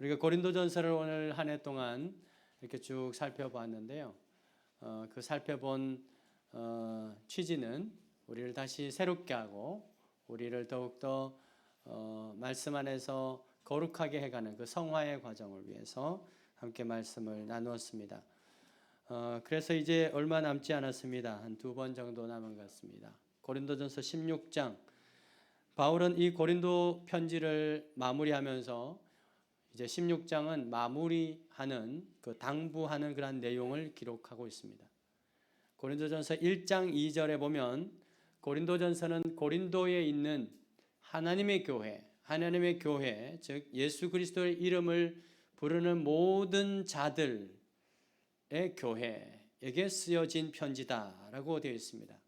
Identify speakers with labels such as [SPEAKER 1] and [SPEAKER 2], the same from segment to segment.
[SPEAKER 1] 우리가 고린도전서를 오늘 한 해 동안 이렇게 쭉 살펴보았는데요. 그 살펴본 취지는 우리를 다시 새롭게 하고 우리를 더욱더 말씀 안에서 거룩하게 해가는 그 성화의 과정을 위해서 함께 말씀을 나누었습니다. 그래서 이제 얼마 남지 않았습니다. 한 2번 정도 남은 것 같습니다. 고린도전서 16장, 바울은 이 고린도 편지를 마무리하면서 이제 16장은 마무리하는 그 당부하는 그런 내용을 기록하고 있습니다. 고린도전서 1장 2절에 보면 고린도전서는 고린도에 있는 하나님의 교회, 즉 예수 그리스도의 이름을 부르는 모든 자들의 교회에게 쓰여진 편지다라고 되어 있습니다.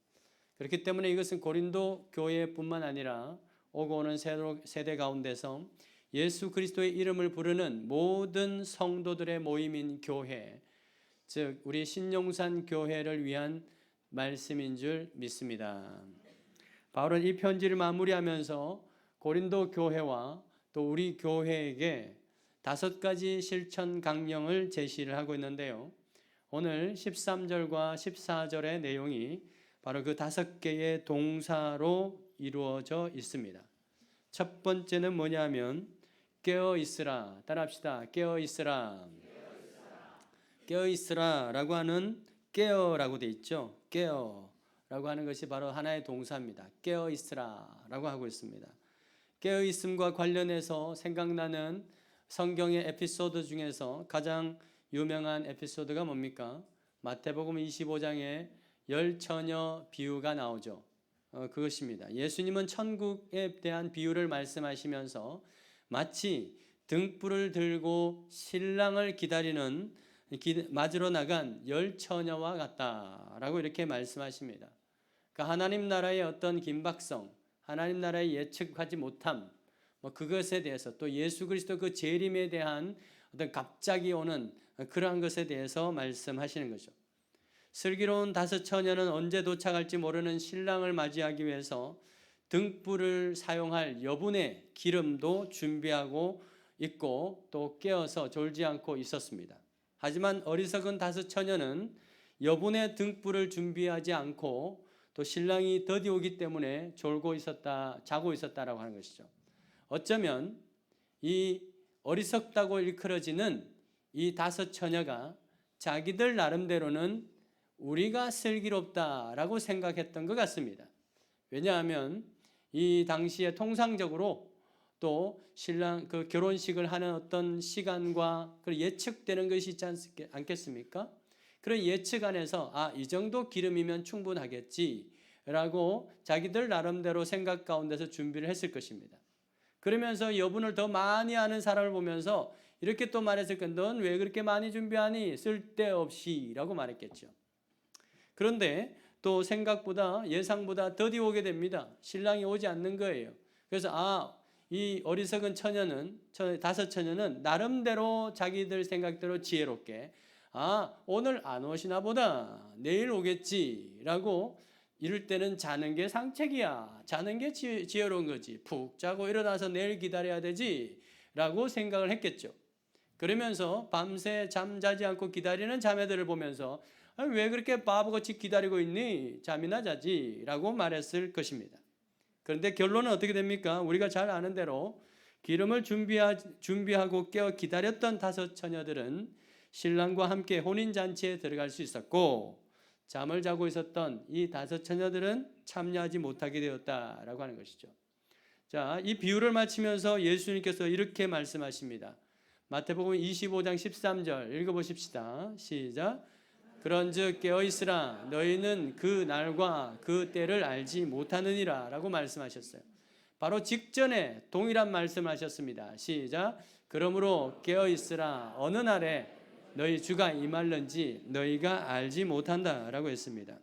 [SPEAKER 1] 그렇기 때문에 이것은 고린도 교회뿐만 아니라 오고 오는 세대 가운데서 예수 그리스도의 이름을 부르는 모든 성도들의 모임인 교회, 즉 우리 신용산 교회를 위한 말씀인 줄 믿습니다. 바울은 이 편지를 마무리하면서 고린도 교회와 또 우리 교회에게 5가지 실천 강령을 제시를 하고 있는데요. 오늘 13절과 14절의 내용이 바로 그 5개의 동사로 이루어져 있습니다. 첫 번째는 뭐냐면 깨어 있으라. 따라합시다. 깨어 있으라. 깨어 있으라라고 하는 깨어라고 돼 있죠. 깨어라고 하는 것이 바로 하나의 동사입니다. 깨어 있으라라고 하고 있습니다. 깨어 있음과 관련해서 생각나는 성경의 에피소드 중에서 가장 유명한 에피소드가 뭡니까? 마태복음 25장에 열처녀 비유가 나오죠. 그것입니다. 예수님은 천국에 대한 비유를 말씀하시면서 마치 등불을 들고 신랑을 기다리는 맞으러 나간 열처녀와 같다라고 이렇게 말씀하십니다. 그러니까 하나님 나라의 어떤 긴박성, 하나님 나라의 예측하지 못함, 그것에 대해서 또 예수 그리스도 그 재림에 대한 어떤 갑자기 오는 그러한 것에 대해서 말씀하시는 거죠. 슬기로운 5처녀는 언제 도착할지 모르는 신랑을 맞이하기 위해서 등불을 사용할 여분의 기름도 준비하고 있고 또 깨어서 졸지 않고 있었습니다. 하지만 어리석은 5처녀는 여분의 등불을 준비하지 않고 또 신랑이 더디 오기 때문에 자고 있었다라고 하는 것이죠. 어쩌면 이 어리석다고 일컬어지는 이 5처녀가 자기들 나름대로는 우리가 슬기롭다라고 생각했던 것 같습니다. 왜냐하면 이 당시에 통상적으로 또 신랑 그 결혼식을 하는 어떤 시간과 예측되는 것이 있지 않겠습니까? 그런 예측 안에서 이 정도 기름이면 충분하겠지라고 자기들 나름대로 생각 가운데서 준비를 했을 것입니다. 그러면서 여분을 더 많이 아는 사람을 보면서 이렇게 또 말했을 건데 넌 왜 그렇게 많이 준비하니? 쓸데없이 라고 말했겠죠. 그런데 또 생각보다 예상보다 더디 오게 됩니다. 신랑이 오지 않는 거예요. 그래서 이 어리석은 5처녀는 나름대로 자기들 생각대로 지혜롭게 오늘 안 오시나 보다 내일 오겠지라고 이럴 때는 자는 게 상책이야. 자는 게 지혜로운 거지. 푹 자고 일어나서 내일 기다려야 되지 라고 생각을 했겠죠. 그러면서 밤새 잠자지 않고 기다리는 자매들을 보면서 왜 그렇게 바보같이 기다리고 있니? 잠이나 자지 라고 말했을 것입니다. 그런데 결론은 어떻게 됩니까? 우리가 잘 아는 대로 기름을 준비하고 깨어 기다렸던 5처녀들은 신랑과 함께 혼인잔치에 들어갈 수 있었고 잠을 자고 있었던 이 5처녀들은 참여하지 못하게 되었다라고 하는 것이죠. 자, 이 비유를 마치면서 예수님께서 이렇게 말씀하십니다. 마태복음 25장 13절 읽어보십시다. 시작. 그런즉 깨어있으라 너희는 그 날과 그 때를 알지 못하느니라 라고 말씀하셨어요. 바로 직전에 동일한 말씀을 하셨습니다. 시작. 그러므로 깨어있으라 어느 날에 너희 주가 임할는지 너희가 알지 못한다 라고 했습니다.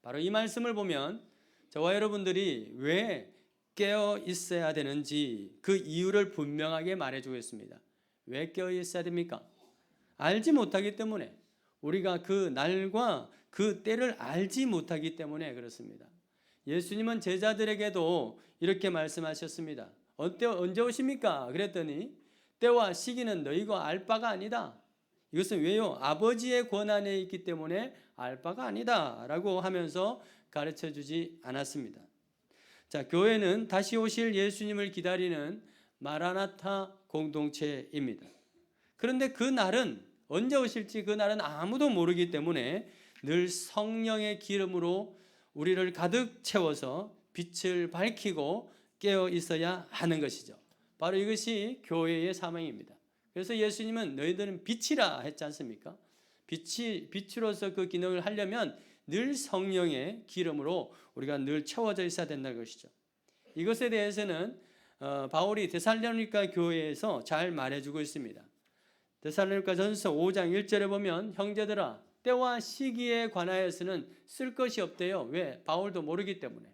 [SPEAKER 1] 바로 이 말씀을 보면 저와 여러분들이 왜 깨어 있어야 되는지 그 이유를 분명하게 말해주고 있습니다. 왜 깨어 있어야 됩니까? 알지 못하기 때문에, 우리가 그 날과 그 때를 알지 못하기 때문에 그렇습니다. 예수님은 제자들에게도 이렇게 말씀하셨습니다. 언제 오십니까? 그랬더니 때와 시기는 너희가 알 바가 아니다. 이것은 왜요? 아버지의 권한에 있기 때문에 알 바가 아니다 라고 하면서 가르쳐 주지 않았습니다. 자, 교회는 다시 오실 예수님을 기다리는 마라나타 공동체입니다. 그런데 그 날은 언제 오실지 그 날은 아무도 모르기 때문에 늘 성령의 기름으로 우리를 가득 채워서 빛을 밝히고 깨어 있어야 하는 것이죠. 바로 이것이 교회의 사명입니다. 그래서 예수님은 너희들은 빛이라 했지 않습니까? 빛으로서 그 기능을 하려면 늘 성령의 기름으로 우리가 늘 채워져 있어야 된다는 것이죠. 이것에 대해서는 바울이 데살로니가 교회에서 잘 말해주고 있습니다. 데살로니가전서 5장 1절에 보면 형제들아 때와 시기에 관하여서는 쓸 것이 없대요. 왜? 바울도 모르기 때문에.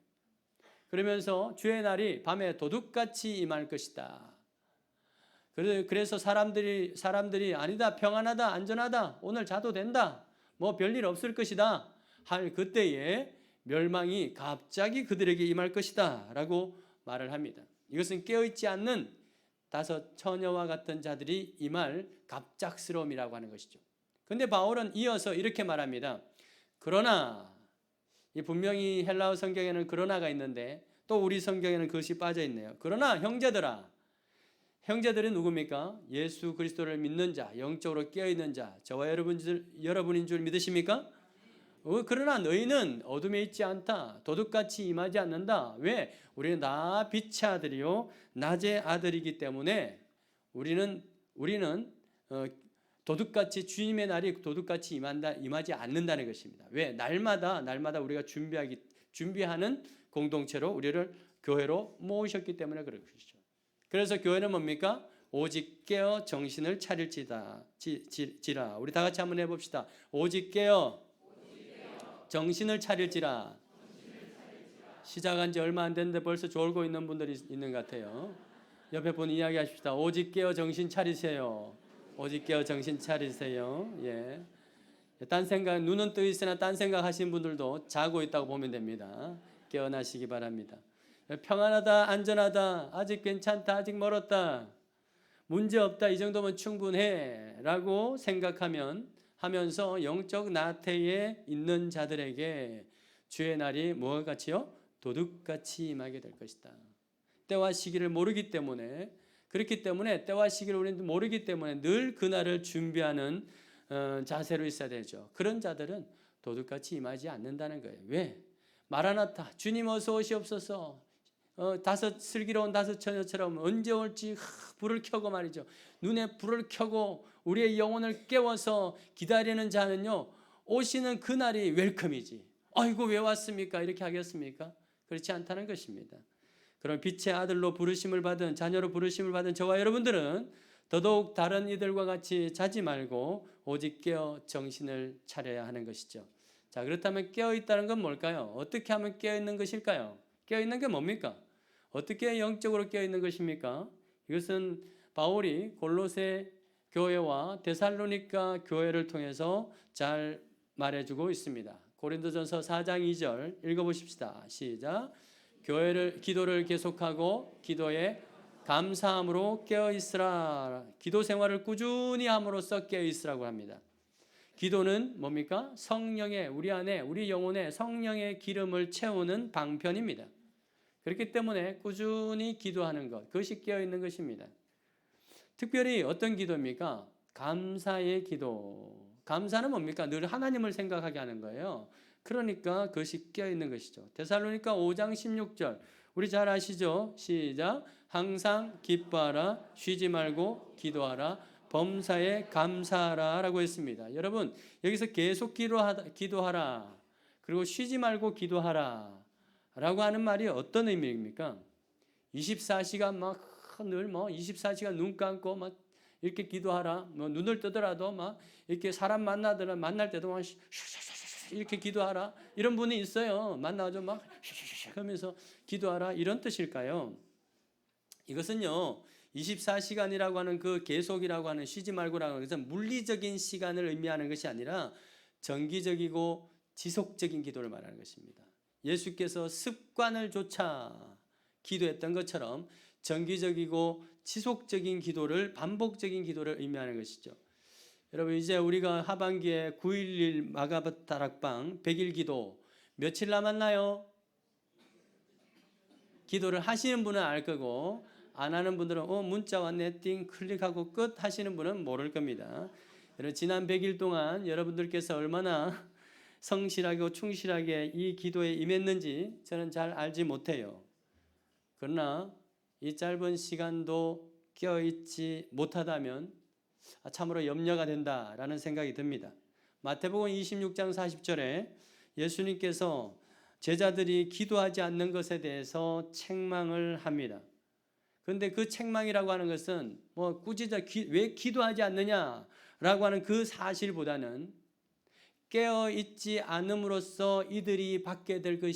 [SPEAKER 1] 그러면서 주의 날이 밤에 도둑같이 임할 것이다. 그래서 사람들이 아니다, 평안하다, 안전하다, 오늘 자도 된다, 뭐 별일 없을 것이다 할 그때에 멸망이 갑자기 그들에게 임할 것이다 라고 말을 합니다. 이것은 깨어있지 않는 다섯 처녀와 같은 자들이 임할 갑작스러움이라고 하는 것이죠. 그런데 바울은 이어서 이렇게 말합니다. 그러나, 이 분명히 헬라어 성경에는 그러나가 있는데 또 우리 성경에는 그것이 빠져 있네요. 그러나 형제들아, 형제들은 누굽니까? 예수 그리스도를 믿는 자, 영적으로 깨어있는 자, 저와 여러분인 줄 믿으십니까? 그러나 너희는 어둠에 있지 않다. 도둑같이 임하지 않는다. 왜? 우리는 다 빛의 아들이요 낮의 아들이기 때문에 우리는 도둑같이 주님의 날이 도둑같이 임하지 않는다는 것입니다. 왜? 날마다 우리가 준비하는 공동체로 우리를 교회로 모으셨기 때문에 그런 것이죠. 그래서 교회는 뭡니까? 오직 깨어 정신을 차릴지라. 우리 다 같이 한번 해봅시다. 오직 깨어 정신을 차릴지라. 시작한 지 얼마 안 됐는데 벌써 졸고 있는 분들이 있는 것 같아요. 옆에 분 이야기하십시다. 오직 깨어 정신 차리세요. 오직 깨어 정신 차리세요. 예. 딴 생각, 눈은 떠 있으나 딴 생각 하시는 분들도 자고 있다고 보면 됩니다. 깨어나시기 바랍니다. 평안하다, 안전하다, 아직 괜찮다, 아직 멀었다, 문제 없다, 이 정도면 충분해 라고 하면서 영적 나태에 있는 자들에게 주의 날이 무엇 같이요? 도둑같이 임하게 될 것이다. 때와 시기를 모르기 때문에, 그렇기 때문에 때와 시기를 우리는 모르기 때문에 늘 그날을 준비하는 자세로 있어야 되죠. 그런 자들은 도둑같이 임하지 않는다는 거예요. 왜? 마라나타, 주님 어서 오시옵소서. 슬기로운 다섯 처녀처럼 언제 올지 불을 켜고 말이죠. 눈에 불을 켜고 우리의 영혼을 깨워서 기다리는 자는요, 오시는 그날이 웰컴이지. 아이고 왜 왔습니까? 이렇게 하겠습니까? 그렇지 않다는 것입니다. 그럼 빛의 아들로 부르심을 받은, 자녀로 부르심을 받은 저와 여러분들은 더더욱 다른 이들과 같이 자지 말고 오직 깨어 정신을 차려야 하는 것이죠. 자, 그렇다면 깨어 있다는 건 뭘까요? 어떻게 하면 깨어 있는 것일까요? 깨어 있는 게 뭡니까? 어떻게 영적으로 깨어 있는 것입니까? 이것은 바울이 골로새 교회와 데살로니가 교회를 통해서 잘 말해주고 있습니다. 고린도전서 4장 2절 읽어보십시다. 시작. 기도를 계속하고 기도에 감사함으로 깨어 있으라. 기도 생활을 꾸준히 함으로써 깨어 있으라고 합니다. 기도는 뭡니까? 우리 안에, 우리 영혼에 성령의 기름을 채우는 방편입니다. 그렇기 때문에 꾸준히 기도하는 것, 그것이 깨어 있는 것입니다. 특별히 어떤 기도입니까? 감사의 기도. 감사는 뭡니까? 늘 하나님을 생각하게 하는 거예요. 그러니까 그것이 깨어 있는 것이죠. 데살로니가 5장 16절 우리 잘 아시죠? 시작. 항상 기뻐하라, 쉬지 말고 기도하라, 범사에 감사하라 라고 했습니다. 여러분, 여기서 계속 기도하라, 그리고 쉬지 말고 기도하라 라고 하는 말이 어떤 의미입니까? 24시간 늘 24시간 눈 감고 이렇게 기도하라. 눈을 뜨더라도 이렇게 사람 만날 때도 이렇게 기도하라. 이런 분이 있어요. 만나죠. 하면서 기도하라. 이런 뜻일까요? 이것은요, 24시간이라고 하는 그 계속이라고 하는 쉬지 말고라고 하는 것은 물리적인 시간을 의미하는 것이 아니라 정기적이고 지속적인 기도를 말하는 것입니다. 예수께서 습관을 조차 기도했던 것처럼 정기적이고 지속적인 기도를, 반복적인 기도를 의미하는 것이죠. 여러분, 이제 우리가 하반기에 9.11 마가다락방 100일 기도 며칠 남았나요? 기도를 하시는 분은 알 거고, 안 하는 분들은 문자 왔네 띵 클릭하고 끝 하시는 분은 모를 겁니다. 여러분, 지난 100일 동안 여러분들께서 얼마나 성실하고 충실하게 이 기도에 임했는지 저는 잘 알지 못해요. 그러나 이 짧은 시간도 깨어있지 못하다면 참으로 염려가 된다라는 생각이 듭니다. 마태복음 26장 40절에 예수님께서 제자들이 기도하지 않는 것에 대해서 책망을 합니다. 그런데 그 책망이라고 하는 것은 뭐 꾸짖어 왜 기도하지 않느냐라고 하는 그 사실보다는 깨어있지 않음으로써 이들이 받게 될 그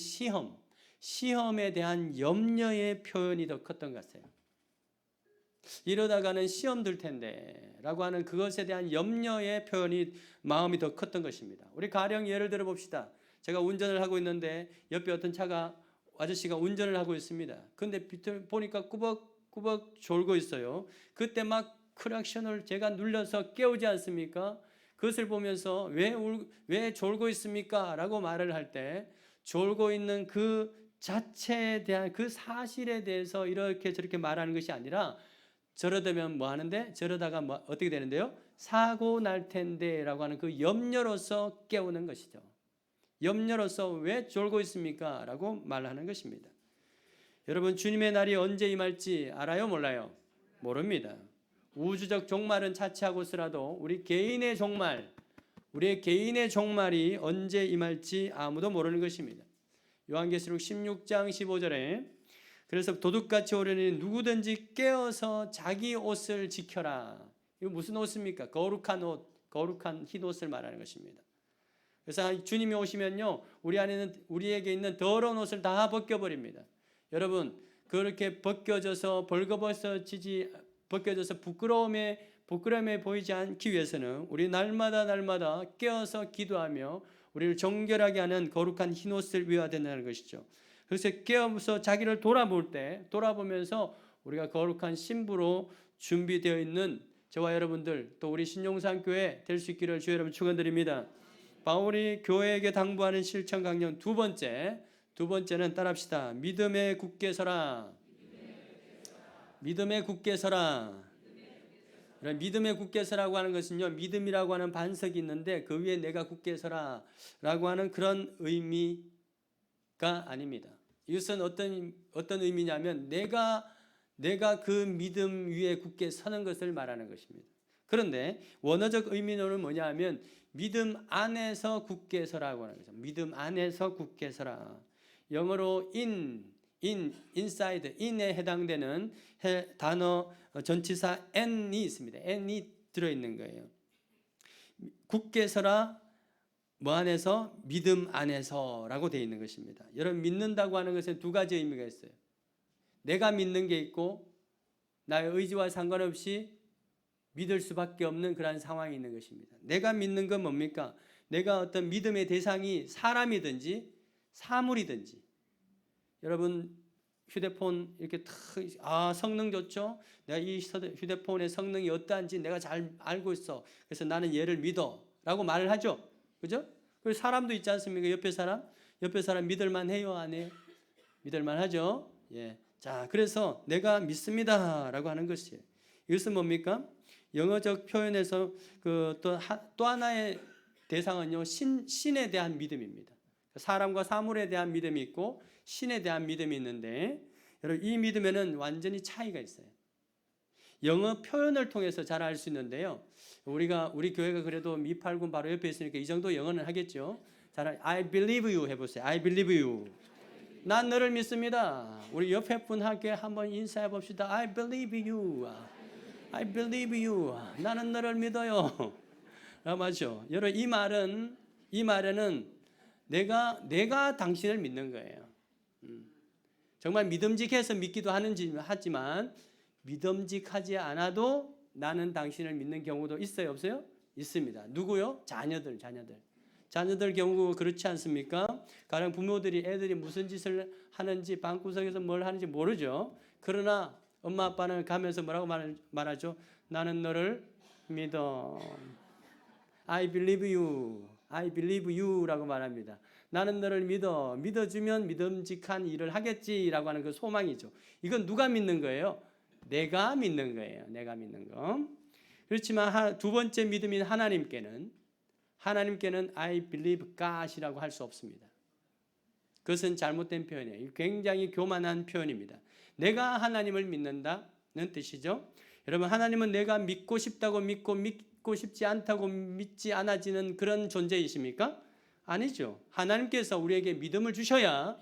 [SPEAKER 1] 시험에 대한 염려의 표현이 더 컸던 것 같아요. 이러다가는 시험 들 텐데 라고 하는 그것에 대한 염려의 표현이 마음이 더 컸던 것입니다. 우리 가령 예를 들어 봅시다. 제가 운전을 하고 있는데 옆에 어떤 아저씨가 운전을 하고 있습니다. 근데 보니까 꾸벅꾸벅 졸고 있어요. 그때 막 클락션을 제가 눌러서 깨우지 않습니까? 그것을 보면서 왜 졸고 있습니까? 라고 말을 할 때 졸고 있는 그 자체에 대한 그 사실에 대해서 이렇게 저렇게 말하는 것이 아니라 저러다면 뭐 하는데 저러다가 어떻게 되는데요? 사고 날 텐데 라고 하는 그 염려로서 깨우는 것이죠. 염려로서 왜 졸고 있습니까? 라고 말하는 것입니다. 여러분, 주님의 날이 언제 임할지 알아요? 몰라요? 모릅니다. 우주적 종말은 차치하고서라도 우리의 개인의 종말이 언제 임할지 아무도 모르는 것입니다. 요한계시록 16장 15절에 그래서 도둑같이 오려니 누구든지 깨어서 자기 옷을 지켜라. 이거 무슨 옷입니까? 거룩한 옷, 거룩한 흰 옷을 말하는 것입니다. 그래서 주님이 오시면요, 우리에게 있는 더러운 옷을 다 벗겨버립니다. 여러분, 그렇게 벗겨져서 부끄러움에 보이지 않기 위해서는 우리 날마다 깨어서 기도하며 우리를 정결하게 하는 거룩한 흰 옷을 입어야 된다는 것이죠. 그래서 깨어서 자기를 돌아보면서 우리가 거룩한 신부로 준비되어 있는 저와 여러분들, 또 우리 신용산교회 될 수 있기를 주의 여러분 축원드립니다. 바울이 교회에게 당부하는 실천 강령 두 번째는 따라합시다. 믿음에 굳게 서라. 믿음에 굳게 서라. 믿음에 굳게 서라고 하는 것은요, 믿음이라고 하는 반석이 있는데 그 위에 내가 굳게 서라 라고 하는 그런 의미가 아닙니다. 이것은 어떤 의미냐면 내가 그 믿음 위에 굳게 서는 것을 말하는 것입니다. 그런데 원어적 의미는 뭐냐 하면 믿음 안에서 굳게 서라고 하는 거죠. 믿음 안에서 굳게 서라. 영어로 inside, in에 해당되는 단어 전치사 n이 있습니다. n이 들어있는 거예요. 굳게 서라, 뭐 안에서? 믿음 안에서 라고 되어 있는 것입니다. 여러분, 믿는다고 하는 것은 두 가지 의미가 있어요. 내가 믿는 게 있고 나의 의지와 상관없이 믿을 수밖에 없는 그런 상황이 있는 것입니다. 내가 믿는 건 뭡니까? 내가 어떤 믿음의 대상이 사람이든지 사물이든지. 여러분, 휴대폰 이렇게 성능 좋죠? 내가 이 휴대폰의 성능이 어떠한지 내가 잘 알고 있어. 그래서 나는 얘를 믿어 라고 말을 하죠. 그죠? 그리고 사람도 있지 않습니까? 옆에 사람 믿을만 해요? 안 해요? 믿을만 하죠? 예. 자, 그래서 내가 믿습니다 라고 하는 것이에요. 이것은 뭡니까? 영어적 표현에서 또 하나의 대상은요, 신에 대한 믿음입니다. 사람과 사물에 대한 믿음이 있고 신에 대한 믿음이 있는데, 여러분, 이 믿음에는 완전히 차이가 있어요. 영어 표현을 통해서 잘 알 수 있는데요, 우리 교회가 그래도 미팔군 바로 옆에 있으니까 이 정도 영어는 하겠죠. 잘 I believe you 해보세요. I believe you. 난 너를 믿습니다. 우리 옆에 분에게 한번 인사해 봅시다. I believe you. I believe you. 나는 너를 믿어요. 맞죠? 여러분, 이 말에는 내가 당신을 믿는 거예요. 정말 믿음직해서 믿기도 하지만 믿음직하지 않아도 나는 당신을 믿는 경우도 있어요, 없어요? 있습니다. 누구요? 자녀들 경우 그렇지 않습니까? 가령 부모들이 애들이 무슨 짓을 하는지 방구석에서 뭘 하는지 모르죠. 그러나 엄마 아빠는 가면서 뭐라고 말하죠? 나는 너를 믿어. I believe you. I believe you라고 말합니다. 나는 너를 믿어. 믿어주면 믿음직한 일을 하겠지라고 하는 그 소망이죠. 이건 누가 믿는 거예요? 내가 믿는 거예요. 내가 믿는 거. 그렇지만 두 번째 믿음인 하나님께는 I believe God이라고 할 수 없습니다. 그것은 잘못된 표현이에요. 굉장히 교만한 표현입니다. 내가 하나님을 믿는다는 뜻이죠. 여러분, 하나님은 내가 믿고 싶다고 믿고 싶지 않다고 믿지 않아지는 그런 존재이십니까? 아니죠. 하나님께서 우리에게 믿음을 주셔야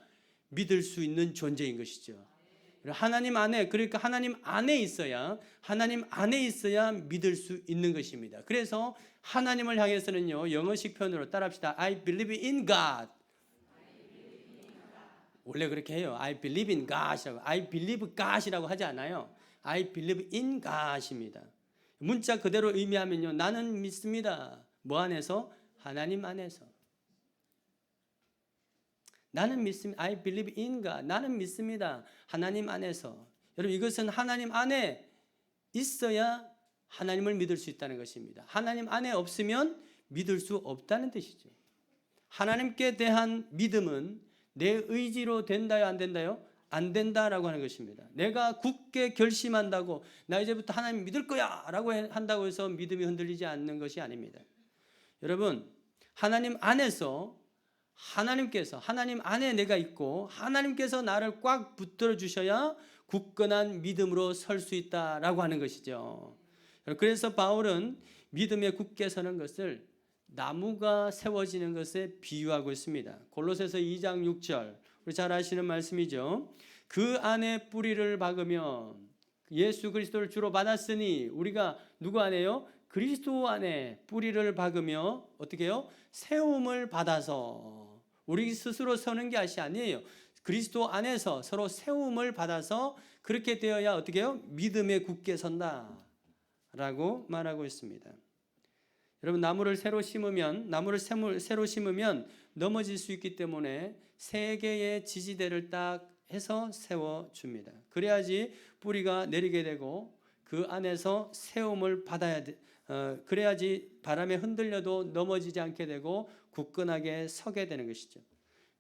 [SPEAKER 1] 믿을 수 있는 존재인 것이죠. 하나님 안에, 그러니까 하나님 안에 있어야 믿을 수 있는 것입니다. 그래서 하나님을 향해서는요, 영어식 표현으로 따라합시다. I believe in God. 원래 그렇게 해요. I believe in God이라고. I believe God이라고 하지 않아요. I believe in God입니다. 문자 그대로 의미하면요, 나는 믿습니다. 뭐 안에서? 하나님 안에서. 나는 믿습니다. I believe in God. 나는 믿습니다. 하나님 안에서. 여러분, 이것은 하나님 안에 있어야 하나님을 믿을 수 있다는 것입니다. 하나님 안에 없으면 믿을 수 없다는 뜻이죠. 하나님께 대한 믿음은 내 의지로 된다요, 안 된다요? 안 된다라고 하는 것입니다. 내가 굳게 결심한다고 나 이제부터 하나님 믿을 거야 라고 한다고 해서 믿음이 흔들리지 않는 것이 아닙니다. 여러분, 하나님 안에서 하나님 안에 내가 있고 하나님께서 나를 꽉 붙들어 주셔야 굳건한 믿음으로 설 수 있다라고 하는 것이죠. 그래서 바울은 믿음에 굳게 서는 것을 나무가 세워지는 것에 비유하고 있습니다. 골로새서 2장 6절, 우리 잘 아시는 말씀이죠. 그 안에 뿌리를 박으면, 예수 그리스도를 주로 받았으니 우리가 누구 안에요? 그리스도 안에 뿌리를 박으며 어떻게 해요? 세움을 받아서, 우리 스스로 서는 것이 아니에요. 그리스도 안에서 서로 세움을 받아서 그렇게 되어야 어떻게 해요? 믿음에 굳게 선다라고 말하고 있습니다. 여러분, 나무를 새로 심으면 넘어질 수 있기 때문에 세 개의 지지대를 딱 해서 세워줍니다. 그래야지 뿌리가 내리게 되고 그 안에서 세움을 받아야 돼. 그래야지 바람에 흔들려도 넘어지지 않게 되고 굳건하게 서게 되는 것이죠.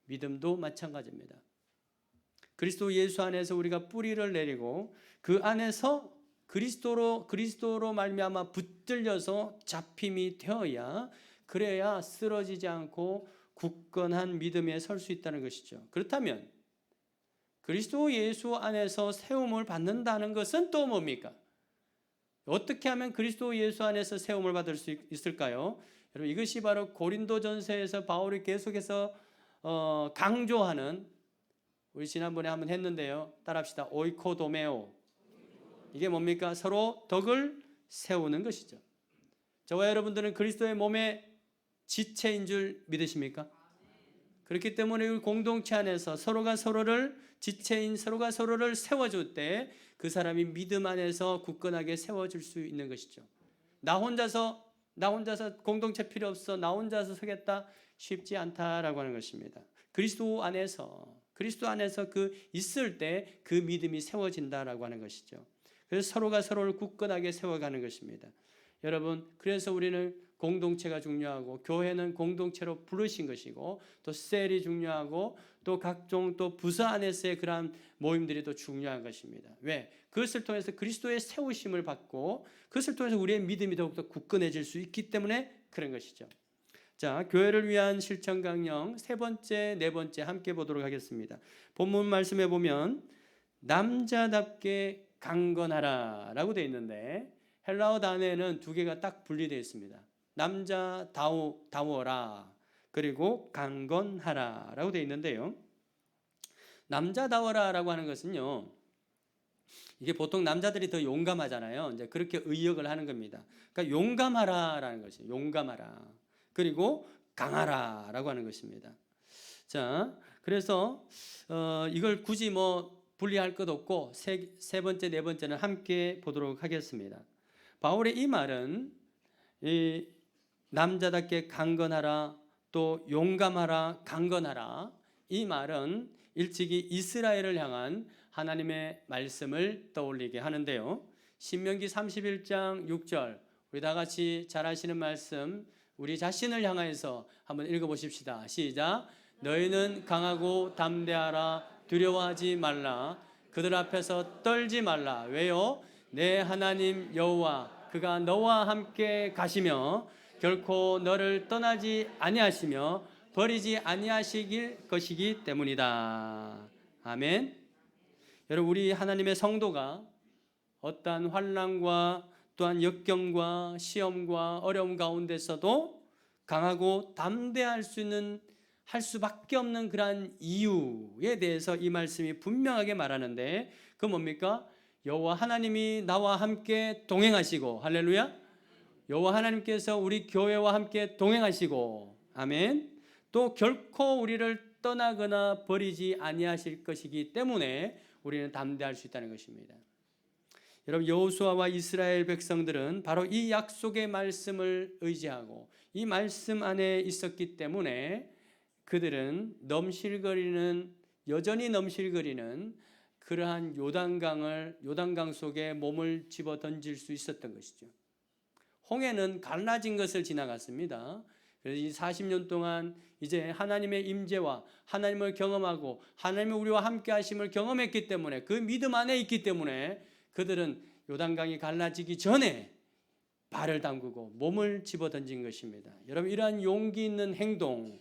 [SPEAKER 1] 믿음도 마찬가지입니다. 그리스도 예수 안에서 우리가 뿌리를 내리고 그 안에서 그리스도로 말미암아 붙들려서 잡힘이 되어야, 그래야 쓰러지지 않고 굳건한 믿음에 설 수 있다는 것이죠. 그렇다면 그리스도 예수 안에서 세움을 받는다는 것은 또 뭡니까? 어떻게 하면 그리스도 예수 안에서 세움을 받을 수 있을까요? 여러분, 이것이 바로 고린도전서에서 바울이 계속해서 강조하는, 우리 지난번에 한번 했는데요. 따라합시다. 오이코도메오. 이게 뭡니까? 서로 덕을 세우는 것이죠. 저와 여러분들은 그리스도의 몸의 지체인 줄 믿으십니까? 그렇기 때문에 우리 공동체 안에서 서로가 서로를 세워줄 때 그 사람이 믿음 안에서 굳건하게 세워줄 수 있는 것이죠. 나 혼자서 공동체 필요 없어, 나 혼자서 서겠다, 쉽지 않다라고 하는 것입니다. 그리스도 안에서 그 있을 때 그 믿음이 세워진다라고 하는 것이죠. 그래서 서로가 서로를 굳건하게 세워가는 것입니다. 여러분, 그래서 우리는 공동체가 중요하고 교회는 공동체로 부르신 것이고 또 셀이 중요하고 또 각종 또 부서 안에서의 그러한 모임들이 또 중요한 것입니다. 왜? 그것을 통해서 그리스도의 세우심을 받고 그것을 통해서 우리의 믿음이 더욱더 굳건해질 수 있기 때문에 그런 것이죠. 자, 교회를 위한 실천 강령 세 번째, 네 번째 함께 보도록 하겠습니다. 본문 말씀에 보면 남자답게 강건하라 라고 되어 있는데 헬라어 단어에는 두 개가 딱 분리되어 있습니다. 남자다워라 그리고 강건하라 라고 되어 있는데요. 남자다워라 라고 하는 것은요, 이게 보통 남자들이 더 용감하잖아요. 이제 그렇게 의역을 하는 겁니다. 그러니까 용감하라 라는 것이에요. 용감하라. 그리고 강하라 라고 하는 것입니다. 자, 그래서 이걸 굳이 분리할 것 없고 세 번째, 네 번째는 함께 보도록 하겠습니다. 바울의 이 말은 이 남자답게 강건하라, 또 용감하라, 강건하라, 이 말은 일찍이 이스라엘을 향한 하나님의 말씀을 떠올리게 하는데요. 신명기 31장 6절, 우리 다 같이 잘 아시는 말씀, 우리 자신을 향해서 한번 읽어보십시다. 시작. 너희는 강하고 담대하라. 두려워하지 말라. 그들 앞에서 떨지 말라. 왜요? 내 하나님 여호와 그가 너와 함께 가시며 결코 너를 떠나지 아니하시며 버리지 아니하시길 것이기 때문이다. 아멘. 여러분, 우리 하나님의 성도가 어떠한 환난과 또한 역경과 시험과 어려움 가운데서도 강하고 담대할 수 있는, 할 수밖에 없는 그러한 이유에 대해서 이 말씀이 분명하게 말하는데, 그 뭡니까? 여호와 하나님이 나와 함께 동행하시고, 할렐루야. 여호와 하나님께서 우리 교회와 함께 동행하시고, 아멘. 또 결코 우리를 떠나거나 버리지 아니하실 것이기 때문에 우리는 담대할 수 있다는 것입니다. 여러분, 여호수아와 이스라엘 백성들은 바로 이 약속의 말씀을 의지하고 이 말씀 안에 있었기 때문에 그들은 여전히 넘실거리는 그러한 요단강 속에 몸을 집어 던질 수 있었던 것이죠. 홍해는 갈라진 것을 지나갔습니다. 그래서 이 40년 동안 이제 하나님의 임재와 하나님을 경험하고 하나님이 우리와 함께 하심을 경험했기 때문에, 그 믿음 안에 있기 때문에 그들은 요단강이 갈라지기 전에 발을 담그고 몸을 집어 던진 것입니다. 여러분, 이러한 용기 있는 행동은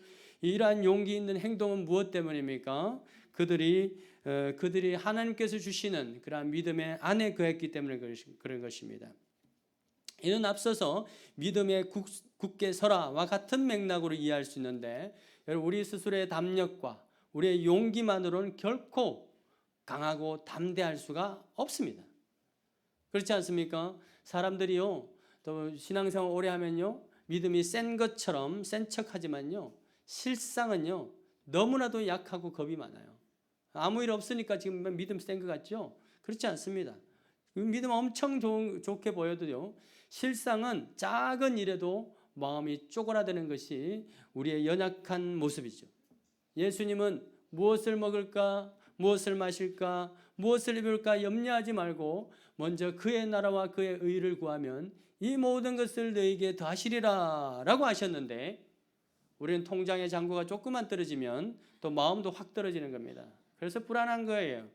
[SPEAKER 1] 무엇 때문입니까? 그들이 하나님께서 주시는 그러한 믿음의 안에 거했기 때문에 그런 것입니다. 이는 앞서서 믿음의 굳게 서라와 같은 맥락으로 이해할 수 있는데, 여러분, 우리 스스로의 담력과 우리의 용기만으로는 결코 강하고 담대할 수가 없습니다. 그렇지 않습니까? 사람들이요, 또 신앙생활 오래 하면요, 믿음이 센 것처럼 센 척하지만요, 실상은요 너무나도 약하고 겁이 많아요. 아무 일 없으니까 지금 믿음 센 것 같죠? 그렇지 않습니다. 믿음 엄청 좋게 보여도요, 실상은 작은 일에도 마음이 쪼그라드는 것이 우리의 연약한 모습이죠. 예수님은 무엇을 먹을까, 무엇을 마실까, 무엇을 입을까 염려하지 말고 먼저 그의 나라와 그의 의를 구하면 이 모든 것을 너에게 더하시리라 라고 하셨는데, 우리는 통장의 잔고가 조금만 떨어지면 또 마음도 확 떨어지는 겁니다. 그래서 불안한 거예요.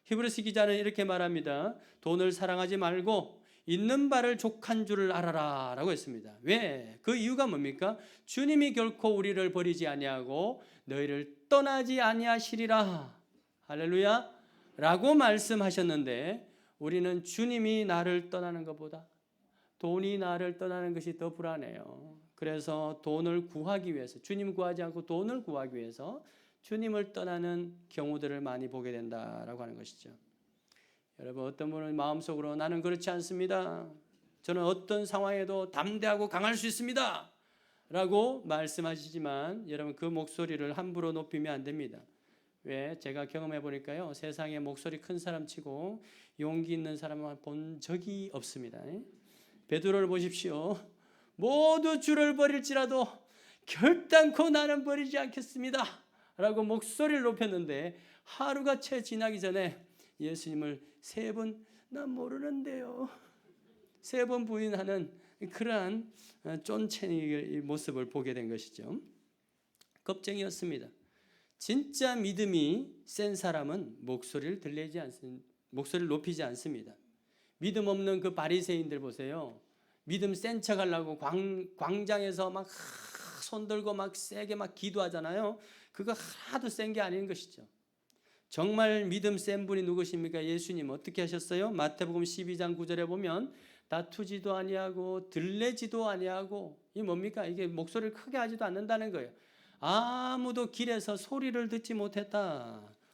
[SPEAKER 1] 히브리서 기자는 이렇게 말합니다. 돈을 사랑하지 말고 있는 바를 족한 줄을 알아라 라고 했습니다. 왜? 그 이유가 뭡니까? 주님이 결코 우리를 버리지 아니하고 너희를 떠나지 아니하시리라, 할렐루야, 라고 말씀하셨는데, 우리는 주님이 나를 떠나는 것보다 돈이 나를 떠나는 것이 더 불안해요. 그래서 돈을 구하기 위해서, 주님 구하지 않고 돈을 구하기 위해서 주님을 떠나는 경우들을 많이 보게 된다라고 하는 것이죠. 여러분, 어떤 분은 마음속으로 나는 그렇지 않습니다, 저는 어떤 상황에도 담대하고 강할 수 있습니다 라고 말씀하시지만, 여러분, 그 목소리를 함부로 높이면 안 됩니다. 왜? 제가 경험해 보니까요, 세상에 목소리 큰 사람 치고 용기 있는 사람을 본 적이 없습니다. 베드로를 보십시오. 모두 주를 버릴지라도 결단코 나는 버리지 않겠습니다 라고 목소리를 높였는데, 하루가 채 지나기 전에 예수님을 3번 난 모르는데요 3번 부인하는 그러한 쫀챙이 모습을 보게 된 것이죠. 겁쟁이였습니다. 진짜 믿음이 센 사람은 목소리를 높이지 않습니다. 믿음 없는 그 바리새인들 보세요. 믿음 센 척 하려고 광장에서 막 손 들고 막 세게 막 기도하잖아요. 그거 하나도 센 게 아닌 것이죠. 정말 믿음 센 분이 누구십니까? 예수님 어떻게 하셨어요? 마태복음 12장 9절에 보면 다투지도 아니하고 들레지도 아니하고, 이 뭡니까? 이게 목소리를 크게 하지도 않는다는 거예요. 아무도 길에서 소리를 듣지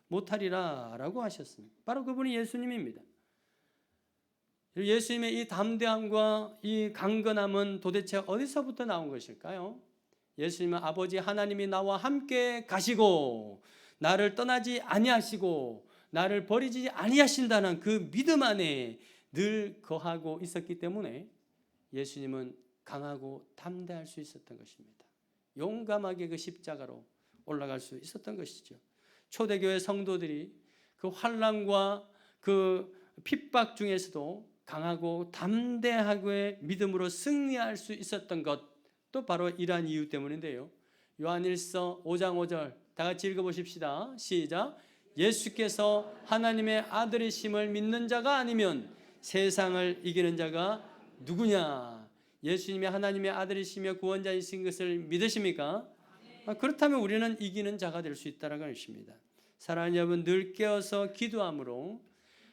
[SPEAKER 1] 못하리라 라고 하셨습니다. 바로 그분이 예수님입니다. 예수님의 이 담대함과 이 강건함은 도대체 어디서부터 나온 것일까요? 예수님은 아버지 하나님이 나와 함께 가시고 나를 떠나지 아니하시고 나를 버리지 아니하신다는 그 믿음 안에 늘 거하고 있었기 때문에 예수님은 강하고 담대할 수 있었던 것입니다. 용감하게 그 십자가로 올라갈 수 있었던 것이죠. 초대교회 성도들이 그 환난과 그 핍박 중에서도 강하고 담대하게 믿음으로 승리할 수 있었던 것도 바로 이러한 이유 때문인데요. 요한일서 5장 5절 다 같이 읽어보십시다. 시작. 예수께서 하나님의 아들이심을 믿는 자가 아니면 세상을 이기는 자가 누구냐? 예수님이 하나님의 아들이시며 구원자이신 것을 믿으십니까? 그렇다면 우리는 이기는 자가 될 수 있다는 것입니다. 사랑하는 여러분, 늘 깨어서 기도함으로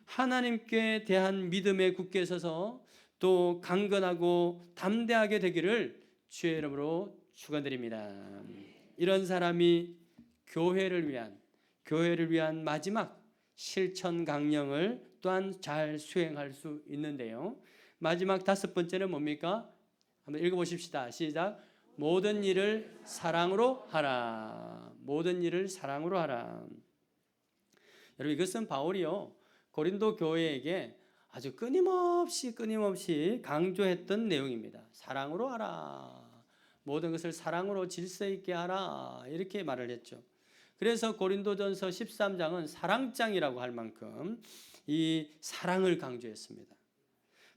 [SPEAKER 1] 하나님께 대한 믿음에 굳게 서서 또 강건하고 담대하게 되기를 주의 이름으로 축원드립니다. 이런 사람이 교회를 위한 마지막 실천 강령을 또한 잘 수행할 수 있는데요. 마지막 5번째는 뭡니까? 한번 읽어보십시다. 시작. 모든 일을 사랑으로 하라. 모든 일을 사랑으로 하라. 여러분, 이것은 바울이요 고린도 교회에게 아주 끊임없이 강조했던 내용입니다. 사랑으로 하라. 모든 것을 사랑으로 질서 있게 하라. 이렇게 말을 했죠. 그래서 고린도전서 13장은 사랑장이라고 할 만큼 이 사랑을 강조했습니다.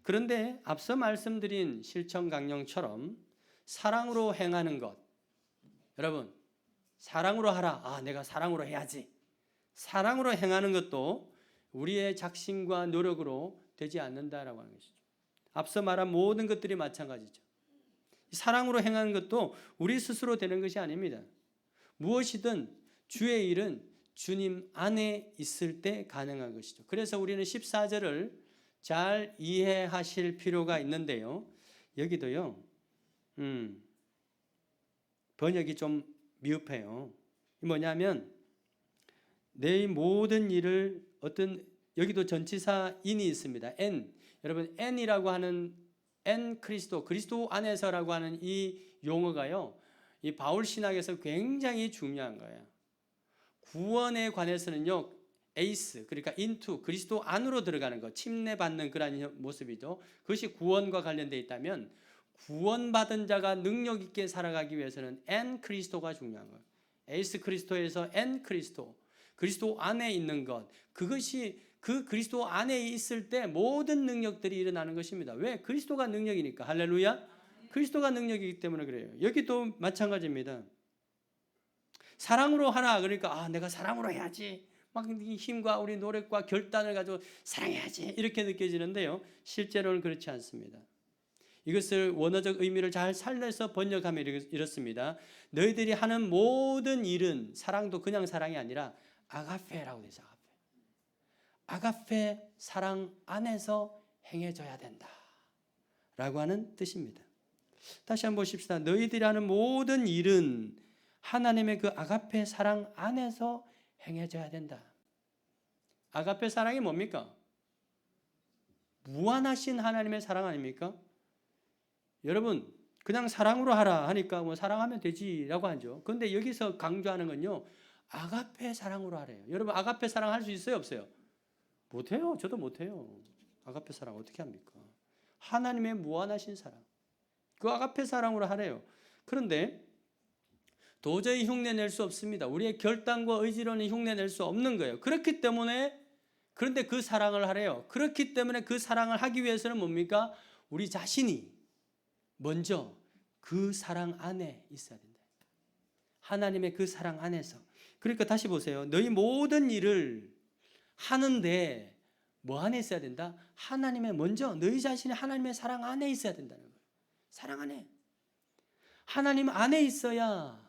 [SPEAKER 1] 그런데 앞서 말씀드린 실천 강령처럼 사랑으로 행하는 것, 여러분 사랑으로 하라. 내가 사랑으로 해야지. 사랑으로 행하는 것도 우리의 작심과 노력으로 되지 않는다라고 하는 것이죠. 앞서 말한 모든 것들이 마찬가지죠. 사랑으로 행하는 것도 우리 스스로 되는 것이 아닙니다. 무엇이든 주의 일은 주님 안에 있을 때 가능한 것이죠. 그래서 우리는 14절을 잘 이해하실 필요가 있는데요. 여기도요. 번역이 좀 미흡해요. 뭐냐면 내 모든 일을 여기도 전치사 인이 있습니다. N. 여러분 N이라고 하는 N 그리스도 안에서라고 하는 이 용어가요. 이 바울 신학에서 굉장히 중요한 거예요. 구원에 관해서는요. 에이스 그러니까 인투 그리스도 안으로 들어가는 것 침례받는 그런 모습이죠. 그것이 구원과 관련되어 있다면 구원받은 자가 능력 있게 살아가기 위해서는 N 그리스도가 중요한 거예요. 에이스 그리스도에서 N 그리스도 안에 있는 것 그것이 그 그리스도 안에 있을 때 모든 능력들이 일어나는 것입니다. 왜? 그리스도가 능력이니까. 할렐루야. 그리스도가 능력이기 때문에 그래요. 여기도 마찬가지입니다. 사랑으로 하라. 그러니까 내가 사랑으로 해야지. 막 힘과 우리 노력과 결단을 가지고 사랑해야지 이렇게 느껴지는데요. 실제로는 그렇지 않습니다. 이것을 원어적 의미를 잘 살려서 번역하면 이렇습니다. 너희들이 하는 모든 일은 사랑도 그냥 사랑이 아니라 아가페라고 되죠. 아가페 사랑 안에서 행해져야 된다 라고 하는 뜻입니다. 다시 한번 보십시다. 너희들이 하는 모든 일은 하나님의 그 아가페 사랑 안에서 행해져야 된다. 아가페 사랑이 뭡니까? 무한하신 하나님의 사랑 아닙니까? 여러분 그냥 사랑으로 하라 하니까 사랑하면 되지라고 하죠. 그런데 여기서 강조하는 건요. 아가페 사랑으로 하래요. 여러분 아가페 사랑 할 수 있어요? 없어요? 못해요. 저도 못해요. 아가페 사랑 어떻게 합니까? 하나님의 무한하신 사랑 그 아가페 사랑으로 하래요. 그런데 도저히 흉내낼 수 없습니다. 우리의 결단과 의지로는 흉내낼 수 없는 거예요. 그렇기 때문에 그런데 그 사랑을 하래요. 그렇기 때문에 그 사랑을 하기 위해서는 뭡니까? 우리 자신이 먼저 그 사랑 안에 있어야 된다. 하나님의 그 사랑 안에서. 그러니까 다시 보세요. 너희 모든 일을 하는데 뭐 안에 있어야 된다? 하나님의 먼저 너희 자신이 하나님의 사랑 안에 있어야 된다는 거예요. 사랑 안에. 하나님 안에 있어야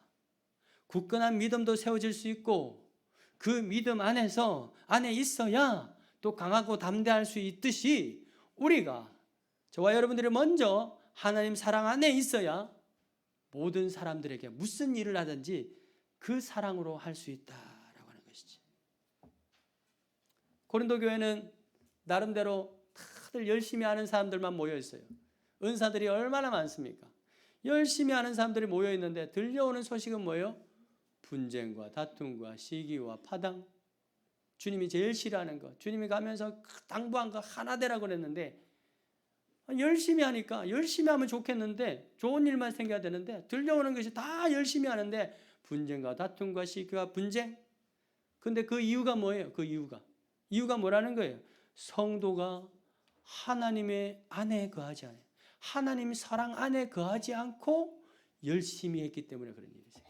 [SPEAKER 1] 굳건한 믿음도 세워질 수 있고 그 믿음 안에 있어야 또 강하고 담대할 수 있듯이 우리가 저와 여러분들이 먼저 하나님 사랑 안에 있어야 모든 사람들에게 무슨 일을 하든지 그 사랑으로 할 수 있다라고 하는 것이지. 고린도 교회는 나름대로 다들 열심히 하는 사람들만 모여 있어요. 은사들이 얼마나 많습니까? 열심히 하는 사람들이 모여 있는데 들려오는 소식은 뭐예요? 분쟁과 다툼과 시기와 파당. 주님이 제일 싫어하는 것. 주님이 가면서 당부한 거 하나 되라고 그랬는데 열심히 하니까 열심히 하면 좋겠는데 좋은 일만 생겨야 되는데 들려오는 것이 다 열심히 하는데 분쟁과 다툼과 시기와 분쟁. 근데 그 이유가 뭐예요? 그 이유가 이유가 뭐라는 거예요? 성도가 하나님의 안에 거하지 않아요. 하나님 사랑 안에 거하지 않고 열심히 했기 때문에 그런 일이세요.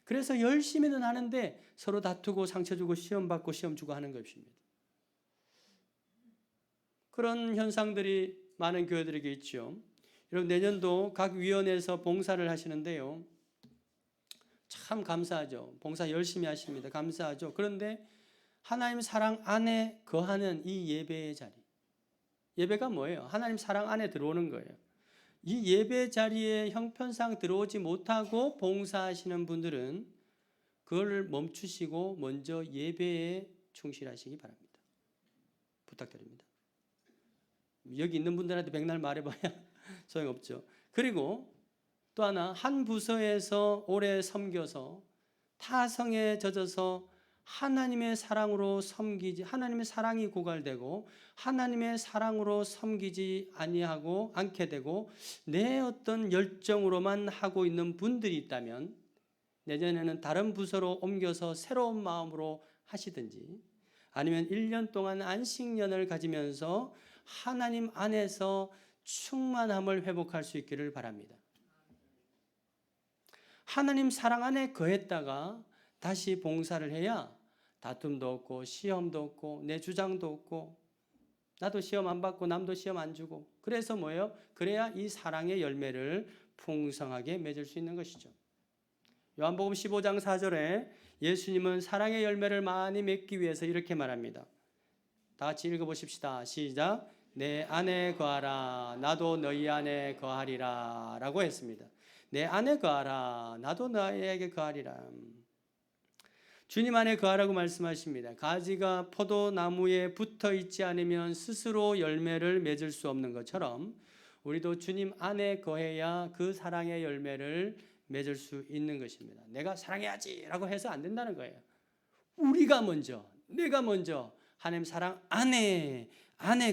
[SPEAKER 1] 그래서 열심히는 하는데 서로 다투고 상처 주고 시험 받고 시험 주고 하는 것입니다. 그런 현상들이 많은 교회들에게 있죠. 여러분, 내년도 각 위원회에서 봉사를 하시는데요. 참 감사하죠. 봉사 열심히 하십니다. 감사하죠. 그런데 하나님 사랑 안에 거하는 이 예배의 자리. 예배가 뭐예요? 하나님 사랑 안에 들어오는 거예요. 이 예배 자리에 형편상 들어오지 못하고 봉사하시는 분들은 그걸 멈추시고 먼저 예배에 충실하시기 바랍니다. 부탁드립니다. 여기 있는 분들한테 백날 말해봐야 소용없죠. 그리고 또 하나, 한 부서에서 오래 섬겨서 타성에 젖어서 하나님의 사랑으로 섬기지, 하나님의 사랑이 고갈되고 하나님의 사랑으로 섬기지 아니하고 않게 되고 내 어떤 열정으로만 하고 있는 분들이 있다면 내년에는 다른 부서로 옮겨서 새로운 마음으로 하시든지 아니면 1년 동안 안식년을 가지면서 하나님 안에서 충만함을 회복할 수 있기를 바랍니다. 하나님 사랑 안에 거했다가 다시 봉사를 해야 다툼도 없고 시험도 없고 내 주장도 없고 나도 시험 안 받고 남도 시험 안 주고 그래서 뭐예요? 그래야 이 사랑의 열매를 풍성하게 맺을 수 있는 것이죠. 요한복음 15장 4절에 예수님은 사랑의 열매를 많이 맺기 위해서 이렇게 말합니다. 다 같이 읽어보십시다. 시작. 내 안에 거하라 나도 너희 안에 거하리라 라고 했습니다. 내 안에 거하라 나도 너희에게 거하리라. 주님 안에 거하라고 말씀하십니다. 가지가 포도나무에 붙어 있지 않으면 스스로 열매를 맺을 수 없는 것처럼 우리도 주님 안에 거해야 그 사랑의 열매를 맺을 수 있는 것입니다. 내가 사랑해야지 라고 해서 안 된다는 거예요. 우리가 먼저, 내가 먼저 하나님 사랑 안에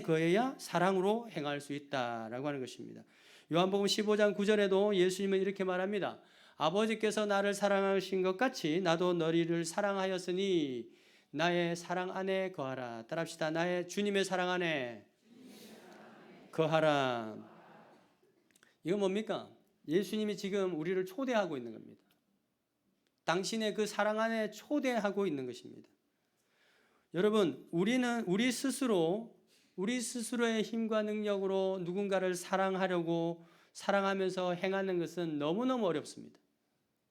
[SPEAKER 1] 거해야 사랑으로 행할 수 있다라고 하는 것입니다. 요한복음 15장 9절에도 예수님은 이렇게 말합니다. 아버지께서 나를 사랑하신 것 같이 나도 너희를 사랑하였으니 나의 사랑 안에 거하라. 따라합시다. 나의 주님의 사랑 안에 거하라. 이건 뭡니까? 예수님이 지금 우리를 초대하고 있는 겁니다. 당신의 그 사랑 안에 초대하고 있는 것입니다. 여러분, 우리는 우리 스스로의 힘과 능력으로 누군가를 사랑하면서 행하는 것은 너무너무 어렵습니다.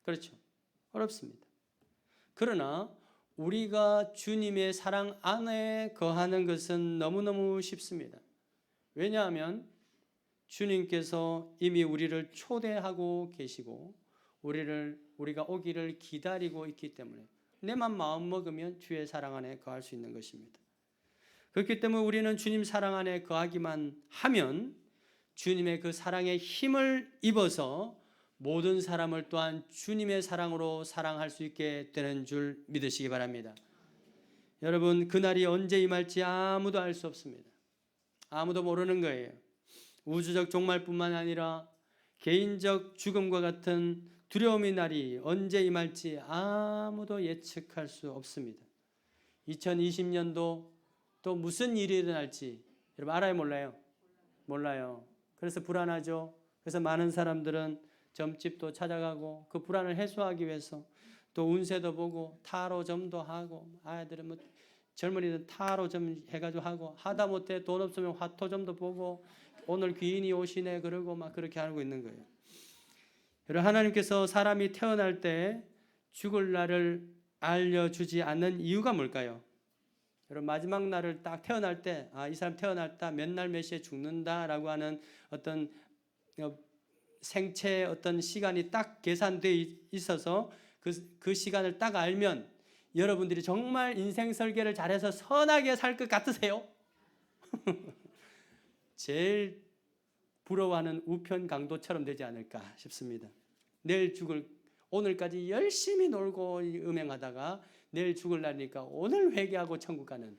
[SPEAKER 1] 그렇죠? 어렵습니다. 그러나 우리가 주님의 사랑 안에 거하는 것은 너무너무 쉽습니다. 왜냐하면 주님께서 이미 우리를 초대하고 계시고 우리가 오기를 기다리고 있기 때문에 내만 마음 먹으면 주의 사랑 안에 거할 수 있는 것입니다. 그렇기 때문에 우리는 주님 사랑 안에 거하기만 하면 주님의 그 사랑의 힘을 입어서 모든 사람을 또한 주님의 사랑으로 사랑할 수 있게 되는 줄 믿으시기 바랍니다. 여러분, 그날이 언제 임할지 아무도 알 수 없습니다. 아무도 모르는 거예요. 우주적 종말뿐만 아니라 개인적 죽음과 같은 두려움의 날이 언제 임할지 아무도 예측할 수 없습니다. 2020년도 또 무슨 일이 일어날지 여러분 알아요, 몰라요? 몰라요. 그래서 불안하죠. 그래서 많은 사람들은 점집도 찾아가고 그 불안을 해소하기 위해서 또 운세도 보고 타로점도 하고 아이들은 젊은이들 타로점 해가지고 하고 하다 못해 돈 없으면 화토점도 보고 오늘 귀인이 오시네 그러고 막 그렇게 하고 있는 거예요. 여러분, 하나님께서 사람이 태어날 때 죽을 날을 알려주지 않는 이유가 뭘까요? 여러분, 마지막 날을 딱 태어날 때 이 사람 태어났다 몇 날 몇 시에 죽는다라고 하는 어떤 생체의 어떤 시간이 딱 계산되어 있어서 그 시간을 딱 알면 여러분들이 정말 인생 설계를 잘해서 선하게 살 것 같으세요? 제일 부러워하는 우편 강도처럼 되지 않을까 싶습니다. 내일 죽을 오늘까지 열심히 놀고 음행하다가 내일 죽을 날이니까 오늘 회개하고 천국 가는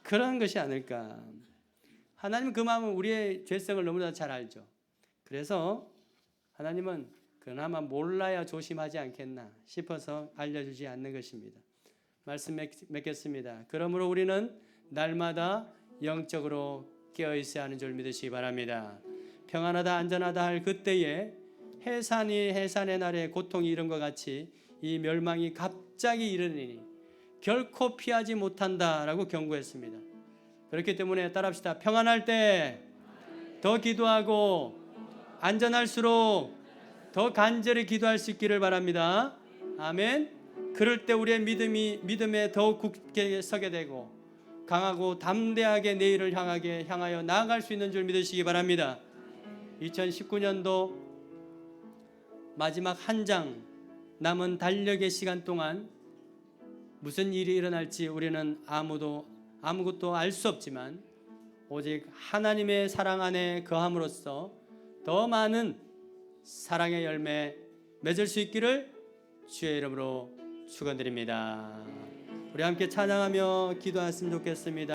[SPEAKER 1] 그런 것이 아닐까. 하나님은 그 마음은 우리의 죄성을 너무나 잘 알죠. 그래서 하나님은 그나마 몰라야 조심하지 않겠나 싶어서 알려주지 않는 것입니다. 말씀 맺겠습니다. 그러므로 우리는 날마다 영적으로 깨어 있어야 하는 줄 믿으시기 바랍니다. 평안하다 안전하다 할 그때에 해산의 날에 고통이 이런 것 같이 이 멸망이 갑자기 이르니 결코 피하지 못한다라고 경고했습니다. 그렇기 때문에 따라합시다. 평안할 때 더 기도하고 안전할수록 더 간절히 기도할 수 있기를 바랍니다. 아멘. 그럴 때 우리의 믿음에 더욱 굳게 서게 되고 강하고 담대하게 내일을 향하여 나아갈 수 있는 줄 믿으시기 바랍니다. 2019년도 마지막 한 장 남은 달력의 시간 동안 무슨 일이 일어날지 우리는 아무것도 알 수 없지만 오직 하나님의 사랑 안에 거함으로써 더 많은 사랑의 열매 맺을 수 있기를 주의 이름으로 축원드립니다. 우리 함께 찬양하며 기도했으면 좋겠습니다.